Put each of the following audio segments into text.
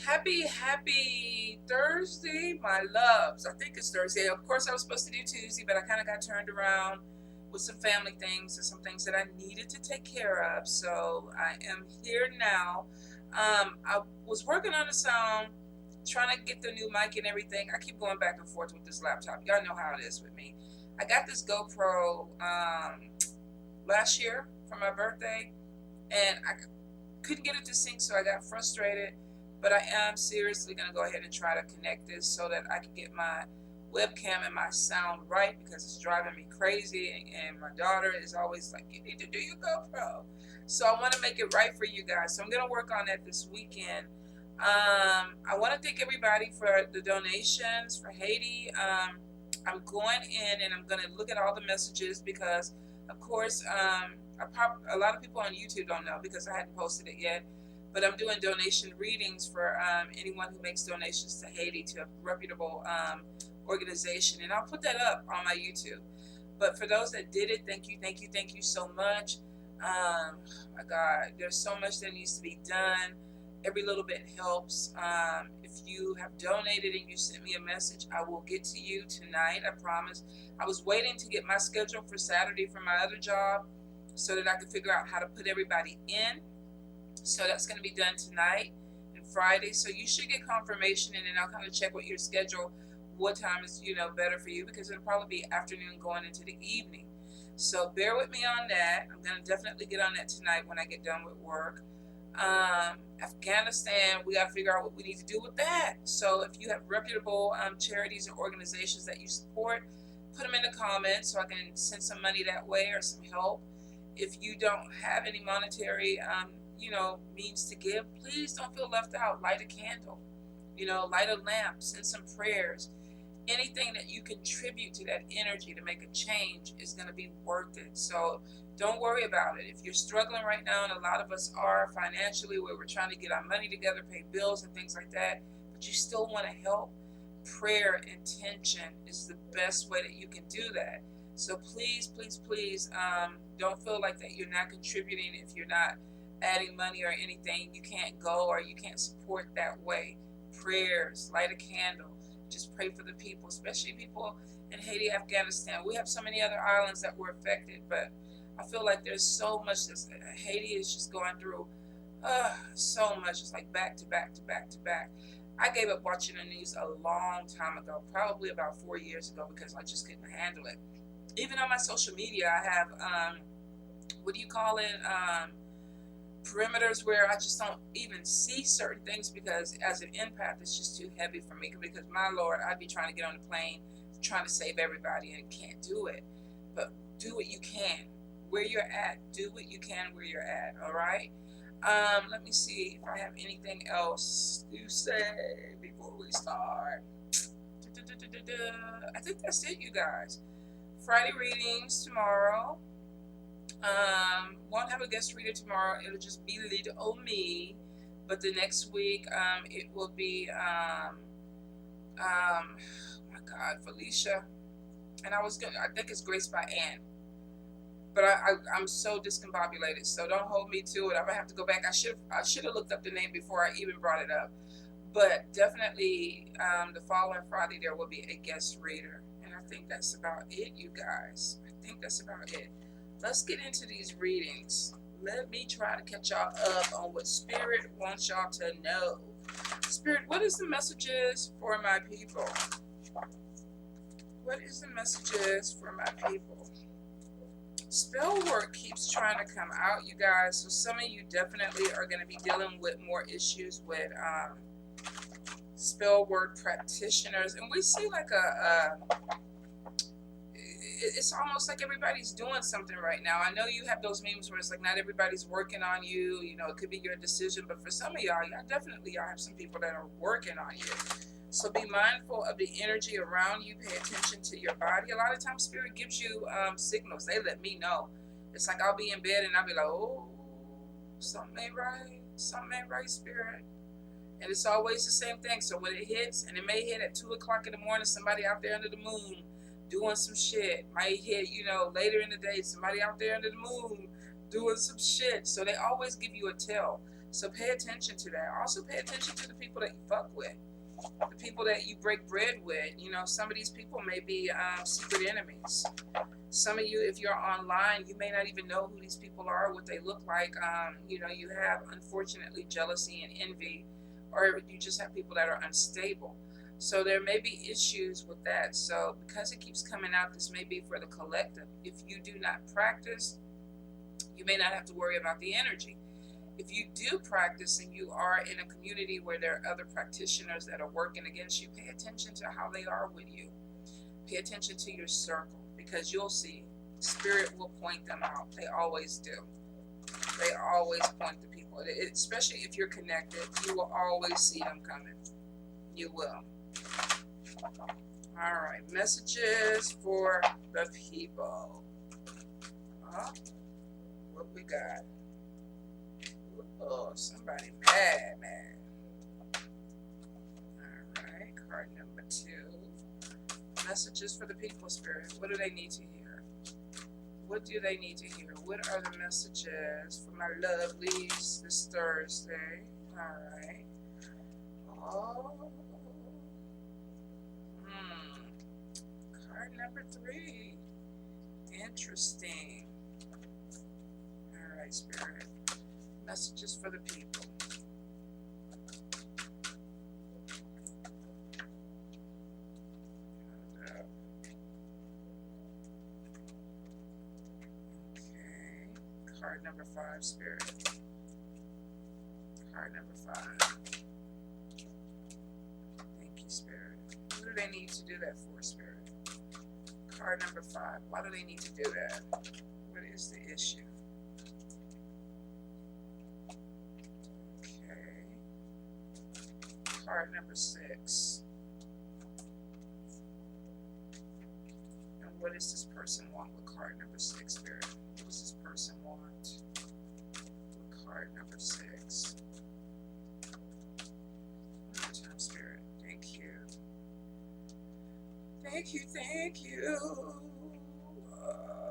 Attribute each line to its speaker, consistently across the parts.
Speaker 1: Happy Thursday, my loves. I think it's Thursday. Of course, I was supposed to do Tuesday, but I kind of got turned around with some family things and some things that I needed to take care of. So I am here now. I was working on the sound, trying to get the new mic and everything. I keep going back and forth with this laptop. Y'all know how it is with me. I got this GoPro last year for my birthday, and I couldn't get it to sync, so I got frustrated. But I am seriously going to go ahead and try to connect this so that I can get my webcam and my sound right, because it's driving me crazy. And my daughter is always like, you need to do your GoPro. So I want to make it right for you guys. So I'm going to work on that this weekend. I want to thank everybody for the donations for Haiti. I'm going in and I'm going to look at all the messages because, of course, a lot of people on YouTube don't know because I hadn't posted it yet. But I'm doing donation readings for anyone who makes donations to Haiti, to a reputable organization. And I'll put that up on my YouTube. But for those that did it, thank you so much. Oh my God, there's so much that needs to be done. Every little bit helps. If you have donated and you sent me a message, I will get to you tonight, I promise. I was waiting to get my schedule for Saturday for my other job so that I could figure out how to put everybody in. So that's going to be done tonight and Friday. So you should get confirmation, and then I'll kind of check with your schedule what time is better for you, because it'll probably be afternoon going into the evening. So bear with me on that. I'm going to definitely get on that tonight when I get done with work. Afghanistan, we got to figure out what we need to do with that. So if you have reputable charities or organizations that you support, put them in the comments so I can send some money that way or some help. If you don't have any monetary means to give, please don't feel left out. Light a candle, light a lamp, send some prayers. Anything that you contribute to that energy to make a change is going to be worth it. So don't worry about it. If you're struggling right now, and a lot of us are financially, where we're trying to get our money together, pay bills and things like that, but you still want to help, prayer intention is the best way that you can do that. So please, don't feel like that you're not contributing. If you're not adding money or anything, you can't go or you can't support that way. Prayers, light a candle, just pray for the people, especially people in Haiti, Afghanistan. We have so many other islands that were affected, but I feel like there's so much that Haiti is just going through. So much. It's like back to back to back to back. I gave up watching the news a long time ago, probably about 4 years ago, because I just couldn't handle it. Even on my social media, I have what do you call it? Perimeters where I just don't even see certain things, because as an empath, it's just too heavy for me. Because my Lord, I'd be trying to get on the plane, trying to save everybody, and can't do it. But do what you can where you're at. Do what you can where you're at. All right. Let me see if I have anything else to say before we start. I think that's it, you guys. Friday readings tomorrow. Won't have a guest reader tomorrow. It'll just be little me. But the next week, it will be oh my God, Felicia. And I think it's Grace by Ann. But I'm so discombobulated, so don't hold me to it. I'm gonna have to go back. I should have looked up the name before I even brought it up. But definitely, the following Friday there will be a guest reader, and I think that's about it, you guys. I think that's about it. Let's get into these readings. Let me try to catch y'all up on what Spirit wants y'all to know. Spirit, what is the messages for my people? What is the messages for my people? Spell work keeps trying to come out, you guys. So some of you definitely are going to be dealing with more issues with spell work practitioners. And we see like it's almost like everybody's doing something right now. I know you have those memes where it's like not everybody's working on you. It could be your decision. But for some of y'all have some people that are working on you. So be mindful of the energy around you. Pay attention to your body. A lot of times Spirit gives you signals. They let me know. It's like I'll be in bed and I'll be like, oh, something ain't right. Something ain't right, Spirit. And it's always the same thing. So when it hits, and it may hit at 2 o'clock in the morning, somebody out there under the moon doing some shit. Might hit, later in the day, somebody out there under the moon doing some shit. So they always give you a tell. So pay attention to that. Also pay attention to the people that you fuck with, the people that you break bread with. You know, some of these people may be secret enemies. Some of you, if you're online, you may not even know who these people are, what they look like. You know, you have, unfortunately, jealousy and envy, or you just have people that are unstable. So there may be issues with that. So because it keeps coming out, this may be for the collective. If you do not practice, you may not have to worry about the energy. If you do practice and you are in a community where there are other practitioners that are working against you, pay attention to how they are with you. Pay attention to your circle, because you'll see spirit will point them out. They always do. They always point the people, especially if you're connected. You will always see them coming. You will. All right, messages for the people. What we got? Oh, somebody mad. All right, card number 2. Messages for the people, spirit. What do they need to hear? What do they need to hear? What are the messages for my lovelies this Thursday? All right. Oh. Card number 3. Interesting. All right, spirit. Messages for the people. Okay. Card number 5, spirit. Card number 5. Thank you, spirit. What do they need to do that for, spirit? Card number 5. Why do they need to do that? What is the issue? Card number 6. And what does this person want with card number 6, spirit? What does this person want with card number 6? One more time, spirit. Thank you. Thank you.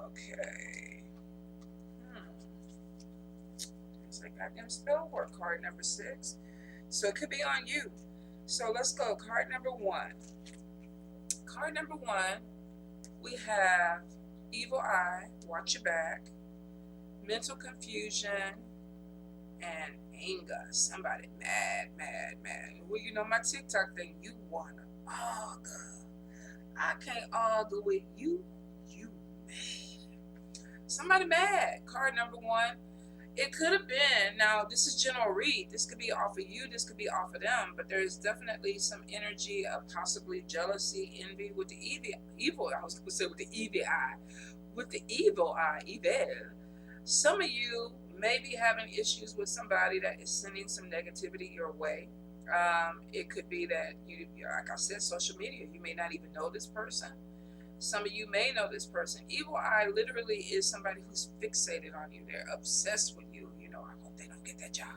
Speaker 1: Okay. It's like goddamn spell work, card number 6. So it could be on you. So let's go. Card number 1. Card number 1, we have evil eye, watch your back, mental confusion, and anger. Somebody mad. Well, you know my TikTok thing, you wanna argue. I can't argue with you. You mad. Somebody mad. Card number 1. It could have been, now this is general read, this could be off of you, this could be off of them, but there's definitely some energy of possibly jealousy, envy with the evil, I was going to say with the evil eye, evil. Some of you may be having issues with somebody that is sending some negativity your way. It could be that, you, like I said, social media, you may not even know this person. Some of you may know this person. Evil eye literally is somebody who's fixated on you. They're obsessed with you. You know, I hope they don't get that job.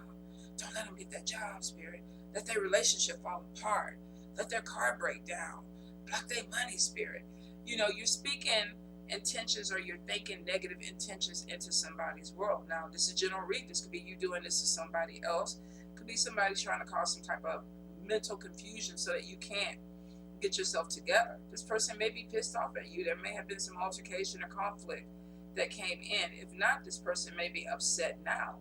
Speaker 1: Don't let them get that job, spirit. Let their relationship fall apart. Let their car break down. Block their money, spirit. You know, you're speaking intentions, or you're thinking negative intentions into somebody's world. Now, this is general read. This could be you doing this to somebody else. It could be somebody trying to cause some type of mental confusion so that you can't get yourself together. This person may be pissed off at you. There may have been some altercation or conflict that came in. If not, this person may be upset now.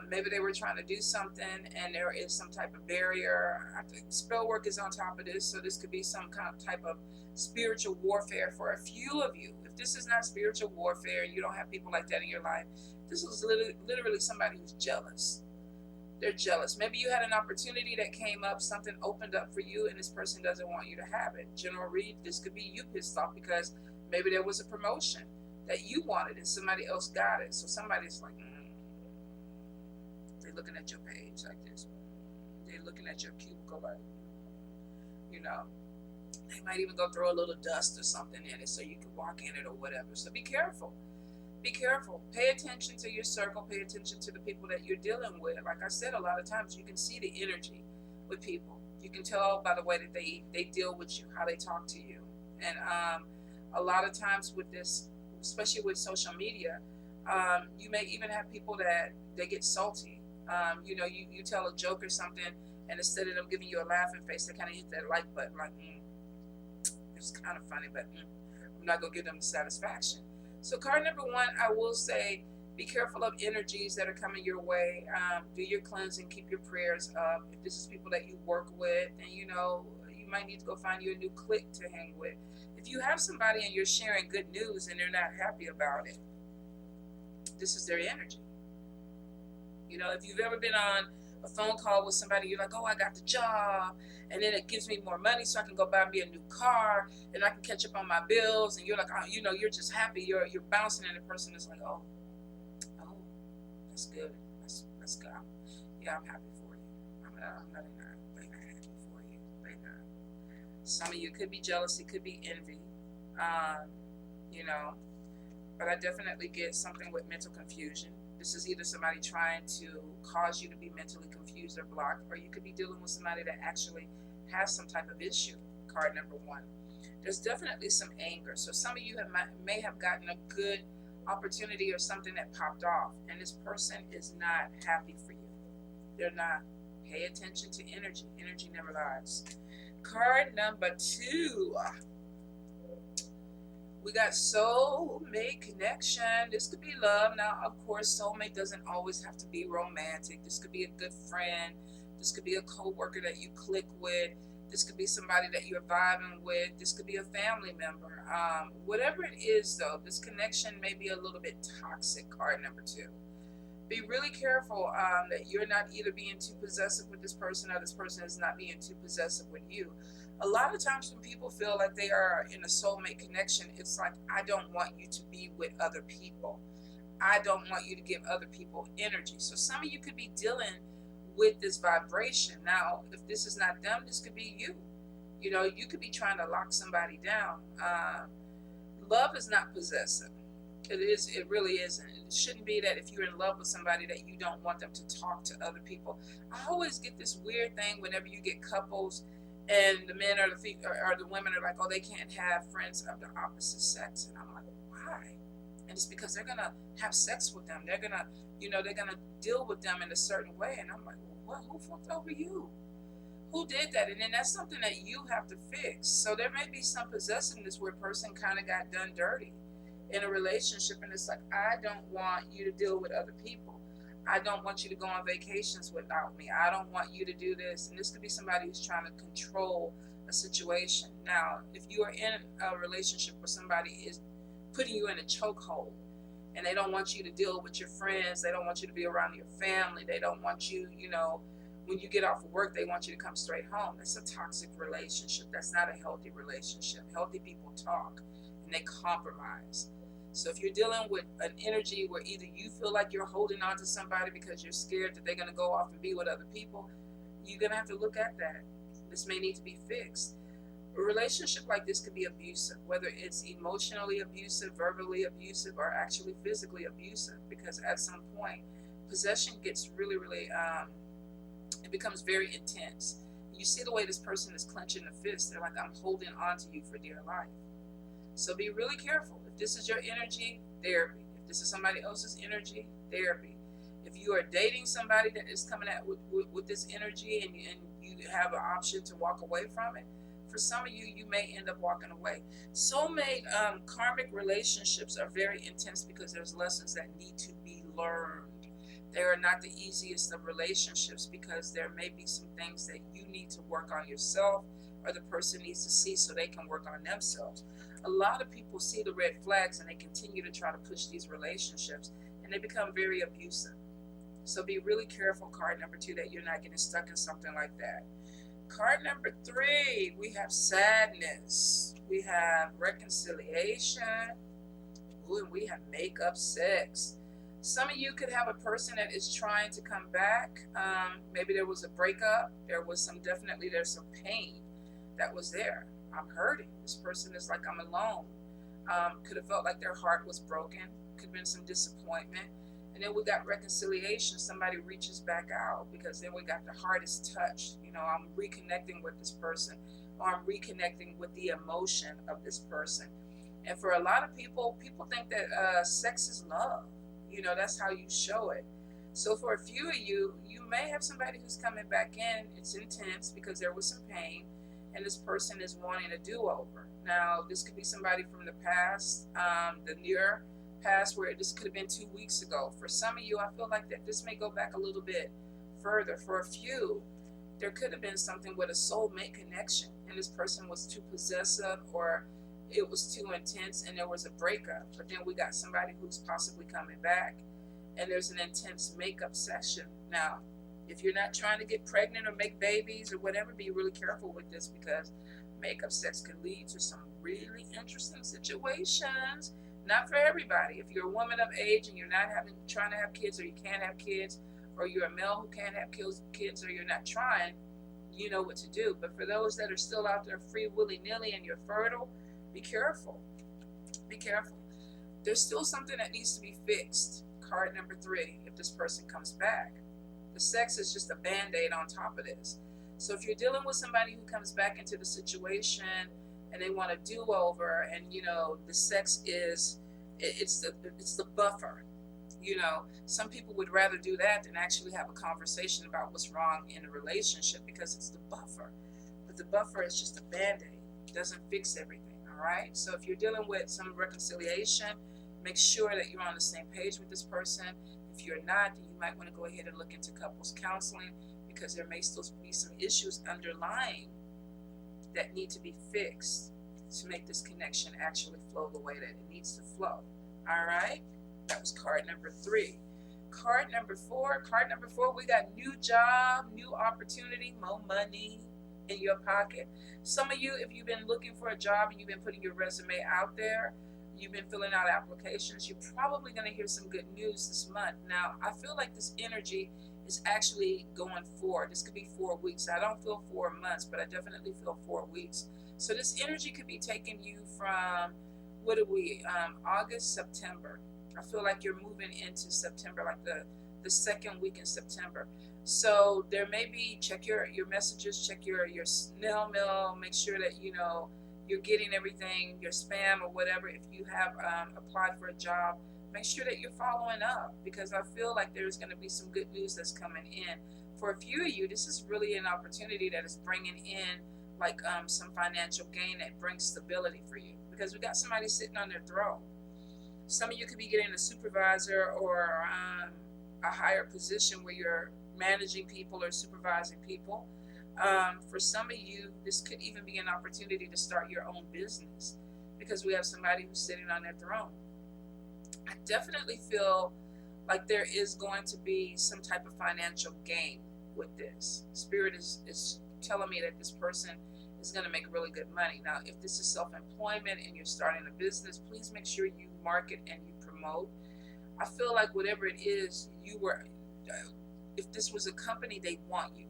Speaker 1: Maybe they were trying to do something and there is some type of barrier. I think spell work is on top of this, so this could be some kind of type of spiritual warfare for a few of you. If this is not spiritual warfare and you don't have people like that in your life, this is literally somebody who's jealous. They're jealous. Maybe you had an opportunity that came up, something opened up for you, and this person doesn't want you to have it. General read, this could be you pissed off because maybe there was a promotion that you wanted and somebody else got it. So somebody's like, they're looking at your page like this. They're looking at your cubicle like, you know, they might even go throw a little dust or something in it so you can walk in it or whatever. So be careful. Be careful. Pay attention to your circle. Pay attention to the people that you're dealing with. Like I said, a lot of times you can see the energy with people. You can tell by the way that they deal with you, how they talk to you. And a lot of times with this, especially with social media, you may even have people that they get salty You know, you tell a joke or something, and instead of them giving you a laughing face, they kind of hit that like button, like, it's kind of funny, but I'm not going to give them the satisfaction. So card number one, I will say, be careful of energies that are coming your way. Do your cleansing, keep your prayers up. If this is people that you work with, then you know you might need to go find you a new clique to hang with. If you have somebody and you're sharing good news and they're not happy about it, this is their energy. You know, if you've ever been on a phone call with somebody, you're like, oh, I got the job, and then it gives me more money so I can go buy me a new car, and I can catch up on my bills, and you're like, oh, you know, you're just happy, you're bouncing, and the person is like, oh, that's good, that's good. Yeah, I'm happy for you. I'm not happy for you. They're not. Some of you could be jealousy, could be envy, you know, but I definitely get something with mental confusion. This is either somebody trying to cause you to be mentally confused or blocked, or you could be dealing with somebody that actually has some type of issue. Card number one. There's definitely some anger. So some of you may have gotten a good opportunity or something that popped off, and this person is not happy for you. They're not. Pay attention to energy. Energy never lies. Card number two. We got soulmate connection. This could be love. Now, of course, soulmate doesn't always have to be romantic. This could be a good friend. This could be a co-worker that you click with. This could be somebody that you're vibing with. This could be a family member. Whatever it is, though, this connection may be a little bit toxic. Card number two. Be really careful that you're not either being too possessive with this person or this person is not being too possessive with you. A lot of times when people feel like they are in a soulmate connection, it's like, I don't want you to be with other people. I don't want you to give other people energy. So some of you could be dealing with this vibration. Now, if this is not them, this could be you. You know, you could be trying to lock somebody down. Love is not possessive. It really isn't. It shouldn't be that if you're in love with somebody that you don't want them to talk to other people. I always get this weird thing whenever you get couples and the men or the women are like, oh, they can't have friends of the opposite sex. And I'm like, why? And it's because they're going to have sex with them. They're going to, they're going to deal with them in a certain way. And I'm like, well, what? Who fucked over you? Who did that? And then that's something that you have to fix. So there may be some possessiveness where a person kind of got done dirty in a relationship. And it's like, I don't want you to deal with other people. I don't want you to go on vacations without me. I don't want you to do this. And this could be somebody who's trying to control a situation. Now, if you are in a relationship where somebody is putting you in a chokehold and they don't want you to deal with your friends, they don't want you to be around your family, they don't want you, when you get off of work, they want you to come straight home. That's a toxic relationship. That's not a healthy relationship. Healthy people talk and they compromise. So if you're dealing with an energy where either you feel like you're holding on to somebody because you're scared that they're going to go off and be with other people, you're going to have to look at that. This may need to be fixed. A relationship like this could be abusive, whether it's emotionally abusive, verbally abusive, or actually physically abusive, because at some point, possession gets really, really, it becomes very intense. You see the way this person is clenching the fist. They're like, I'm holding on to you for dear life. So be really careful. If this is your energy, therapy. If this is somebody else's energy, therapy. If you are dating somebody that is coming out with this energy and you have an option to walk away from it, for some of you, you may end up walking away. Soulmate karmic relationships are very intense because there's lessons that need to be learned. They are not the easiest of relationships because there may be some things that you need to work on yourself or the person needs to see so they can work on themselves. A lot of people see the red flags and they continue to try to push these relationships and they become very abusive. So be really careful, card number two, that you're not getting stuck in something like that. Card number three, we have sadness. We have reconciliation. Ooh, and we have make-up sex. Some of you could have a person that is trying to come back. Maybe there was a breakup. There's some pain that was there. I'm hurting. This person is like, I'm alone. Could have felt like their heart was broken. Could have been some disappointment. And then we got reconciliation. Somebody reaches back out because then we got the hardest touch. I'm reconnecting with this person, or I'm reconnecting with the emotion of this person. And for a lot of people think that sex is love. That's how you show it. So for a few of you, you may have somebody who's coming back in. It's intense because there was some pain, and this person is wanting a do-over. Now, this could be somebody from the past, the near past, where this could have been 2 weeks ago. For some of you, I feel like that this may go back a little bit further. For a few, there could have been something with a soulmate connection, and this person was too possessive, or it was too intense, and there was a breakup. But then we got somebody who's possibly coming back, and there's an intense makeup session. Now, if you're not trying to get pregnant or make babies or whatever, be really careful with this, because makeup sex can lead to some really interesting situations. Not for everybody. If you're a woman of age and you're not trying to have kids, or you can't have kids, or you're a male who can't have kids, or you're not trying, you know what to do. But for those that are still out there free willy-nilly and you're fertile, be careful. Be careful. There's still something that needs to be fixed. Card number 3, if this person comes back. The sex is just a band-aid on top of this. So if you're dealing with somebody who comes back into the situation and they want a do-over, and the sex is, it's the buffer. Some people would rather do that than actually have a conversation about what's wrong in a relationship, because it's the buffer. But the buffer is just a band-aid. It doesn't fix everything, all right? So if you're dealing with some reconciliation, make sure that you're on the same page with this person. If you're not, then you might want to go ahead and look into couples counseling, because there may still be some issues underlying that need to be fixed to make this connection actually flow the way that it needs to flow. All right? That was card number 3. Card number 4. We got new job, new opportunity, more money in your pocket. Some of you, if you've been looking for a job and you've been putting your resume out there, you've been filling out applications, you're probably going to hear some good news this month. Now, I feel like this energy is actually going forward. This could be 4 weeks. I don't feel 4 months, but I definitely feel 4 weeks. So this energy could be taking you from, August, September. I feel like you're moving into September, like the second week in September. So there may be, check your messages, check your snail mail, make sure that you're getting everything, your spam or whatever. If you have applied for a job, make sure that you're following up, because I feel like there's going to be some good news that's coming in. For a few of you, this is really an opportunity that is bringing in some financial gain that brings stability for you, because we got somebody sitting on their throne. Some of you could be getting a supervisor or a higher position where you're managing people or supervising people. For some of you, this could even be an opportunity to start your own business, because we have somebody who's sitting on their throne. I definitely feel like there is going to be some type of financial gain with this. Spirit is telling me that this person is going to make really good money. Now, if this is self-employment and you're starting a business, please make sure you market and you promote. I feel like whatever it is, if this was a company, they want you.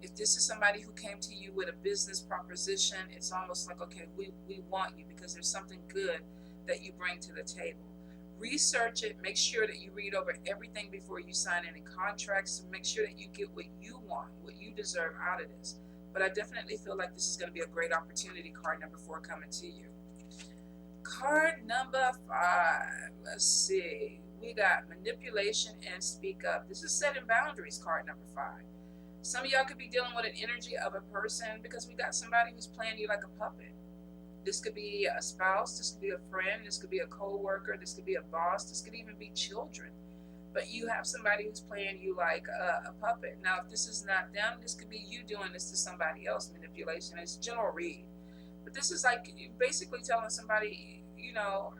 Speaker 1: If this is somebody who came to you with a business proposition, it's almost like, okay, we want you, because there's something good that you bring to the table. Research it. Make sure that you read over everything before you sign any contracts, to make sure that you get what you want, what you deserve out of this. But I definitely feel like this is going to be a great opportunity. Card number 4 coming to you. Card number 5. Let's see. We got manipulation and speak up. This is setting boundaries. Card number 5. Some of y'all could be dealing with an energy of a person, because we got somebody who's playing you like a puppet. This could be a spouse, this could be a friend, this could be a co-worker, this could be a boss, this could even be children. But you have somebody who's playing you like a puppet. Now, if this is not them, this could be you doing this to somebody else. Manipulation is general read. But this is like basically telling somebody,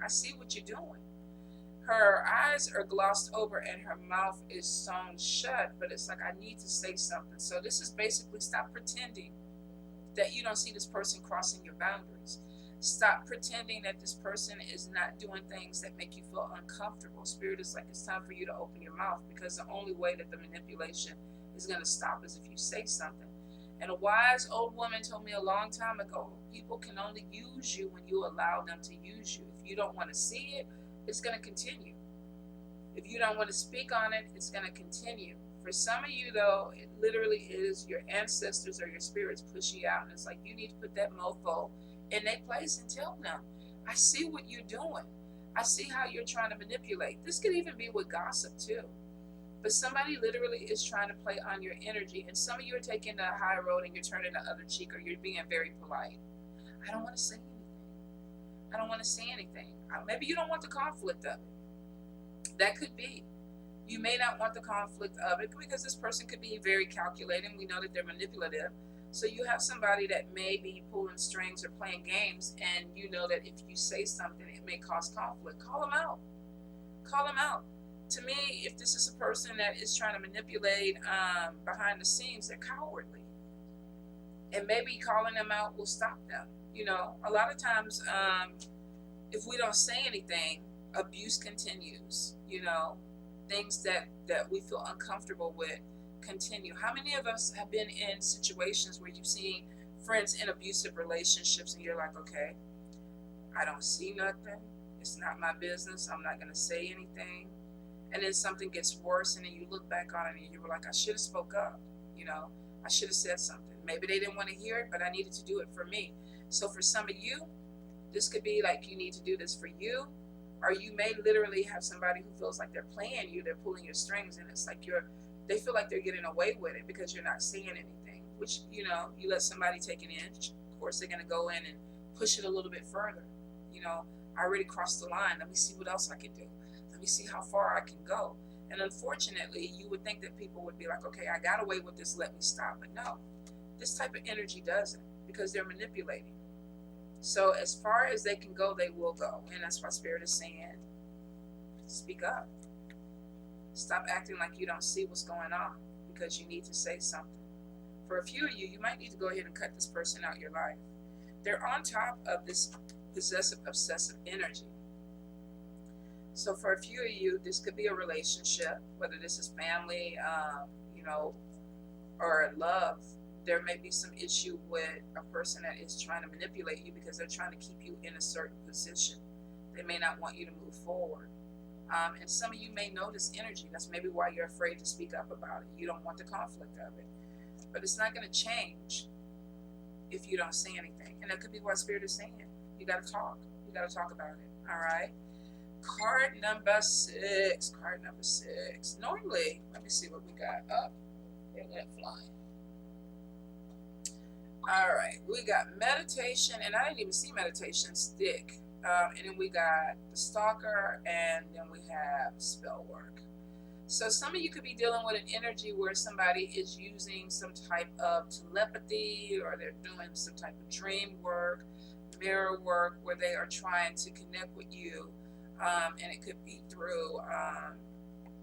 Speaker 1: I see what you're doing. Her eyes are glossed over and her mouth is sewn shut, but it's like, I need to say something. So this is basically, stop pretending that you don't see this person crossing your boundaries. Stop pretending that this person is not doing things that make you feel uncomfortable. Spirit is like, it's time for you to open your mouth, because the only way that the manipulation is going to stop is if you say something. And a wise old woman told me a long time ago, people can only use you when you allow them to use you. If you don't want to see it, it's going to continue. If you don't want to speak on it, it's going to continue. For some of you, though, it literally is your ancestors or your spirits pushing you out. And it's like, you need to put that mofo in their place and tell them, I see what you're doing. I see how you're trying to manipulate. This could even be with gossip, too. But somebody literally is trying to play on your energy, and some of you are taking the high road and you're turning the other cheek, or you're being very polite. I don't want to say anything. I don't want to say anything. Maybe you don't want the conflict of it. That could be. You may not want the conflict of it because this person could be very calculating. We know that they're manipulative. So you have somebody that may be pulling strings or playing games, and you know that if you say something, it may cause conflict. Call them out. Call them out. To me, if this is a person that is trying to manipulate behind the scenes, they're cowardly. And maybe calling them out will stop them. You know, a lot of times, if we don't say anything, abuse continues. You know, things that we feel uncomfortable with continue. How many of us have been in situations where you've seen friends in abusive relationships and you're like, okay, I don't see nothing. It's not my business. I'm not going to say anything. And then something gets worse, and then you look back on it and you were like, I should have spoke up. You know, I should have said something. Maybe they didn't want to hear it, but I needed to do it for me. So for some of you, this could be like you need to do this for you, or you may literally have somebody who feels like they're playing you, they're pulling your strings, and it's like they feel like they're getting away with it because you're not saying anything, which, you know, you let somebody take an inch, of course they're going to go in and push it a little bit further. You know, I already crossed the line. Let me see what else I can do. Let me see how far I can go. And unfortunately, you would think that people would be like, okay, I got away with this, let me stop. But no, this type of energy doesn't, because they're manipulating. So as far as they can go, they will go. And that's why Spirit is saying, speak up. Stop acting like you don't see what's going on, because you need to say something. For a few of you, you might need to go ahead and cut this person out of your life. They're on top of this possessive, obsessive energy. So for a few of you, this could be a relationship, whether this is family, you know, or love. There may be some issue with a person that is trying to manipulate you because they're trying to keep you in a certain position. They may not want you to move forward. And some of you may know this energy. That's maybe why you're afraid to speak up about it. You don't want the conflict of it. But it's not going to change if you don't say anything. And that could be what Spirit is saying. You got to talk. You got to talk about it. All right. Card number 6. Card number 6. Normally, let me see what we got up. It went flying. All right. We got meditation, and I didn't even see meditation stick. And then we got the stalker, and then we have spell work. So some of you could be dealing with an energy where somebody is using some type of telepathy, or they're doing some type of dream work, mirror work, where they are trying to connect with you. And it could be through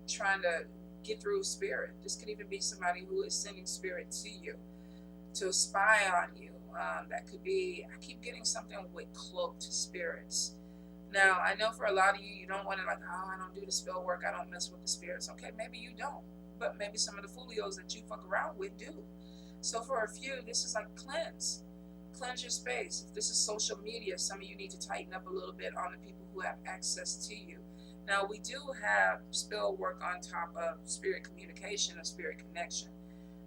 Speaker 1: trying to get through spirit. This could even be somebody who is sending spirit to you to spy on you. That could be, I keep getting something with cloaked spirits. Now, I know for a lot of you, you don't want to like, oh, I don't do the spell work, I don't mess with the spirits. Okay, maybe you don't, but maybe some of the folios that you fuck around with do. So for a few, this is like cleanse your space. If this is social media, some of you need to tighten up a little bit on the people who have access to you. Now, we do have spell work on top of spirit communication or spirit connection.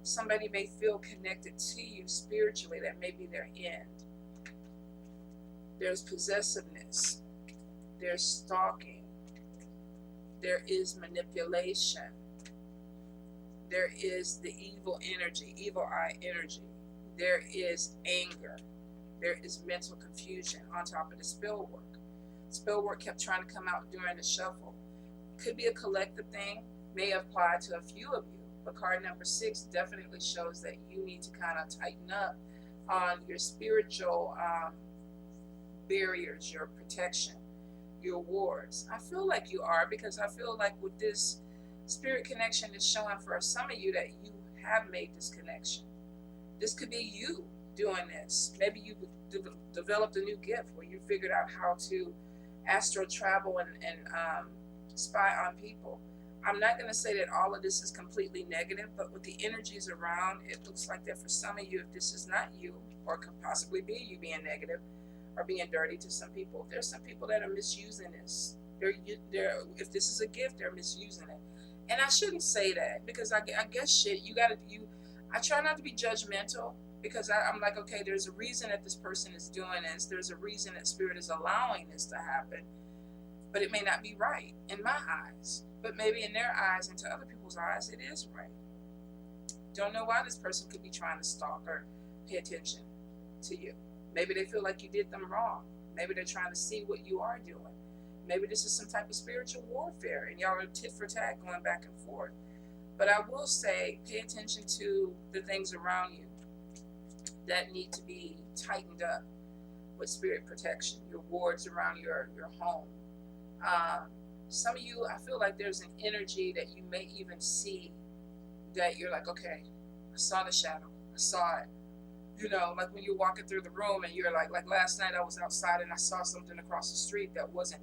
Speaker 1: Somebody may feel connected to you spiritually. That may be their end. There's possessiveness. There's stalking. There is manipulation. There is the evil energy, evil eye energy. There is anger. There is mental confusion on top of the spell work. Spell work kept trying to come out during the shuffle. Could be a collective thing, may apply to a few of you, but card number 6 definitely shows that you need to kind of tighten up on your spiritual barriers, your protection, your wards. I feel like you are, because I feel like with this spirit connection is showing for some of you that you have made this connection. This could be you doing this. Maybe you developed a new gift where you figured out how to astral travel and spy on people. I'm not going to say that all of this is completely negative, but with the energies around, it looks like that for some of you, if this is not you, or could possibly be you being negative or being dirty to some people, there's some people that are misusing this. If this is a gift, they're misusing it. And I shouldn't say that, because I guess shit, I try not to be judgmental, because I'm like, okay, there's a reason that this person is doing this. There's a reason that spirit is allowing this to happen. but it may not be right in my eyes. But maybe in their eyes and to other people's eyes, it is right. Don't know why this person could be trying to stalk or pay attention to you. Maybe they feel like you did them wrong. Maybe they're trying to see what you are doing. Maybe this is some type of spiritual warfare and y'all are tit for tat going back and forth. But I will say, pay attention to the things around you that need to be tightened up with spirit protection, your wards around your home. Some of you, I feel like there's an energy that you may even see that you're like, okay, I saw the shadow. I saw it. You know, like when you're walking through the room and you're like last night I was outside and I saw something across the street that wasn't,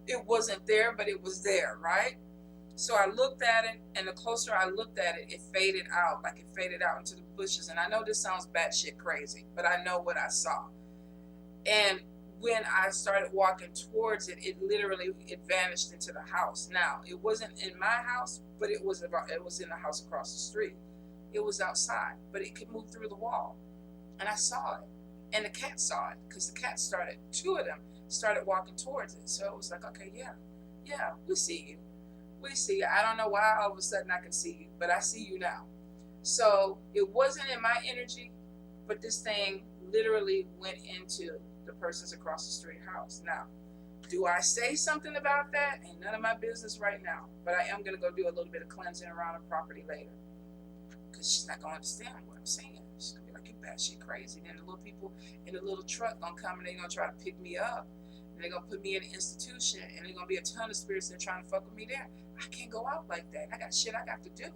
Speaker 1: it wasn't there, but it was there, right? So I looked at it, and the closer I looked at it, it faded out, like it faded out into the bushes. And I know this sounds batshit crazy, but I know what I saw. And when I started walking towards it, it vanished into the house. Now, it wasn't in my house, but it was in the house across the street. It was outside, but it could move through the wall. And I saw it. And the cat saw it, because the cat two of them started walking towards it. So it was like, okay, yeah, we see you. We see you. I don't know why all of a sudden I can see you, but I see you now. So it wasn't in my energy, but this thing literally went into the person's across the street house. Now, do I say something about that? Ain't none of my business right now, but I am going to go do a little bit of cleansing around the property later, because she's not going to understand what I'm saying. She's going to be like, you batshit crazy. Then the little people in the little truck going to come and they're going to try to pick me up. And they're going to put me in an institution, and there's going to be a ton of spirits that are trying to fuck with me there. I can't go out like that. I got shit I got to do.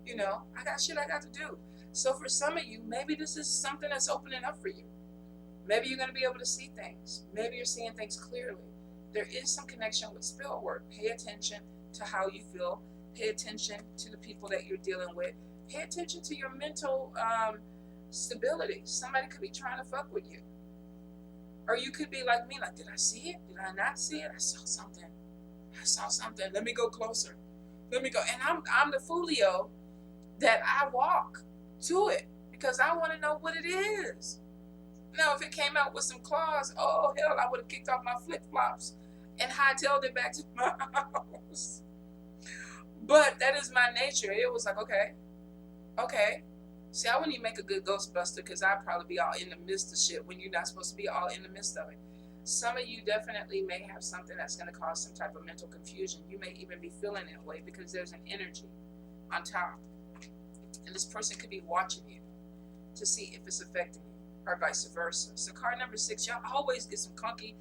Speaker 1: You know, I got shit I got to do. So for some of you, maybe this is something that's opening up for you. Maybe you're going to be able to see things. Maybe you're seeing things clearly. There is some connection with spell work. Pay attention to how you feel. Pay attention to the people that you're dealing with. Pay attention to your mental stability. Somebody could be trying to fuck with you. Or you could be like me, like, did I see it? Did I not see it? I saw something. I saw something. Let me go closer. Let me go. And I'm the foolio that I walk to it because I want to know what it is. Now, if it came out with some claws, oh, hell, I would have kicked off my flip-flops and hightailed it back to my house. But that is my nature. It was like, okay. See, I wouldn't even make a good Ghostbuster because I'd probably be all in the midst of shit when you're not supposed to be all in the midst of it. Some of you definitely may have something that's going to cause some type of mental confusion. You may even be feeling that way because there's an energy on top. And this person could be watching you to see if it's affecting you or vice versa. So card number 6, y'all always get some conky,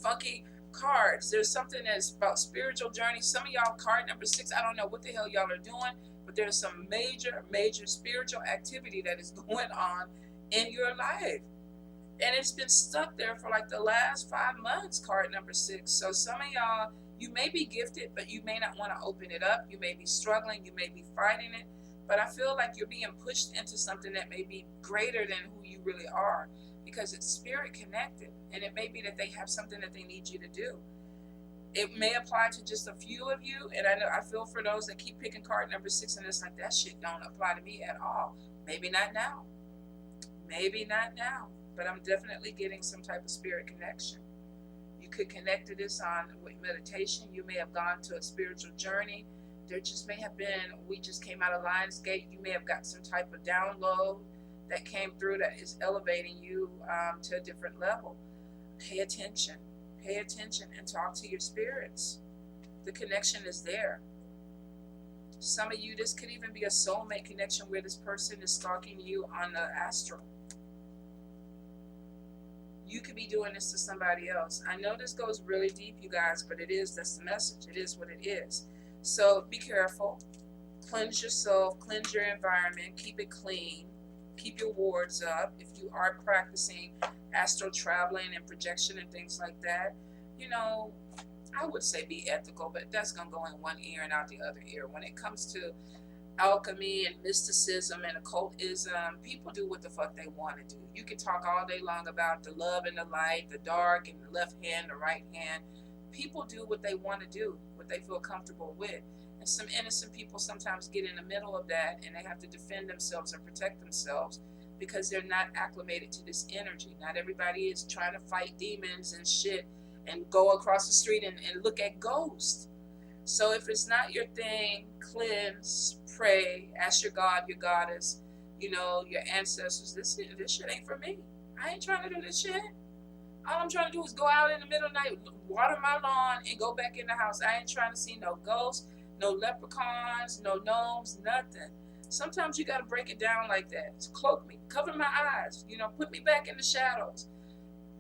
Speaker 1: funky cards. There's something that's about spiritual journey. Some of y'all, card number 6, I don't know what the hell y'all are doing, but there's some major spiritual activity that is going on in your life. And it's been stuck there for like the last 5 months, card number 6. So some of y'all, you may be gifted, but you may not want to open it up. You may be struggling. You may be fighting it. But I feel like you're being pushed into something that may be greater than who you really are because it's spirit connected. And it may be that they have something that they need you to do. It may apply to just a few of you. And I feel for those that keep picking card number 6 and it's like, that shit don't apply to me at all. Maybe not now. Maybe not now. But I'm definitely getting some type of spirit connection. You could connect to this with meditation. You may have gone to a spiritual journey. There just may have been, we just came out of Lionsgate. You may have got some type of download that came through that is elevating you to a different level. Pay attention and talk to your spirits. The connection is there. Some of you, this could even be a soulmate connection where this person is stalking you on the astral. You could be doing this to somebody else. I know this goes really deep, you guys, but that's the message. It is what it is. So be careful. Cleanse yourself, cleanse your environment, keep it clean, keep your wards up. If you are practicing astral traveling and projection and things like that, you know, I would say be ethical, but that's going to go in one ear and out the other ear. When it comes to alchemy and mysticism and occultism, people do what the fuck they want to do. You can talk all day long about the love and the light, the dark and the left hand, the right hand. People do what they want to do, what they feel comfortable with. And some innocent people sometimes get in the middle of that and they have to defend themselves and protect themselves because they're not acclimated to this energy. Not everybody is trying to fight demons and shit and go across the street and look at ghosts. So if it's not your thing, cleanse, pray, ask your God, your goddess, you know, your ancestors. This shit ain't for me. I ain't trying to do this shit. All I'm trying to do is go out in the middle of the night, water my lawn, and go back in the house. I ain't trying to see no ghosts, no leprechauns, no gnomes, nothing. Sometimes you got to break it down like that. Cloak me, cover my eyes, you know, put me back in the shadows.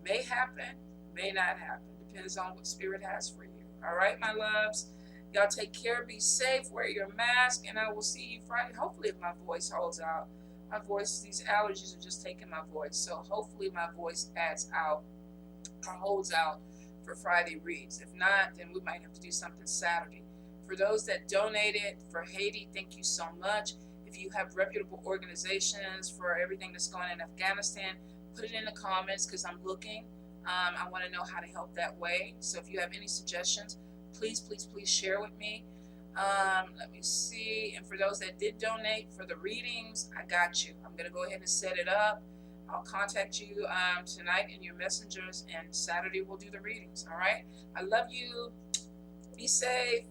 Speaker 1: May happen, may not happen. Depends on what spirit has for you. All right, my loves. Y'all take care, be safe, wear your mask, and I will see you Friday. Hopefully, if my voice holds out. My voice, these allergies are just taking my voice. So hopefully my voice adds out or holds out for Friday reads. If not, then we might have to do something Saturday. For those that donated for Haiti, thank you so much. If you have reputable organizations for everything that's going on in Afghanistan, put it in the comments because I'm looking. I want to know how to help that way. So if you have any suggestions, please, please, please share with me. Let me see. And for those that did donate for the readings, I got you. I'm going to go ahead and set it up. I'll contact you tonight in your messengers, and Saturday we'll do the readings. All right. I love you. Be safe.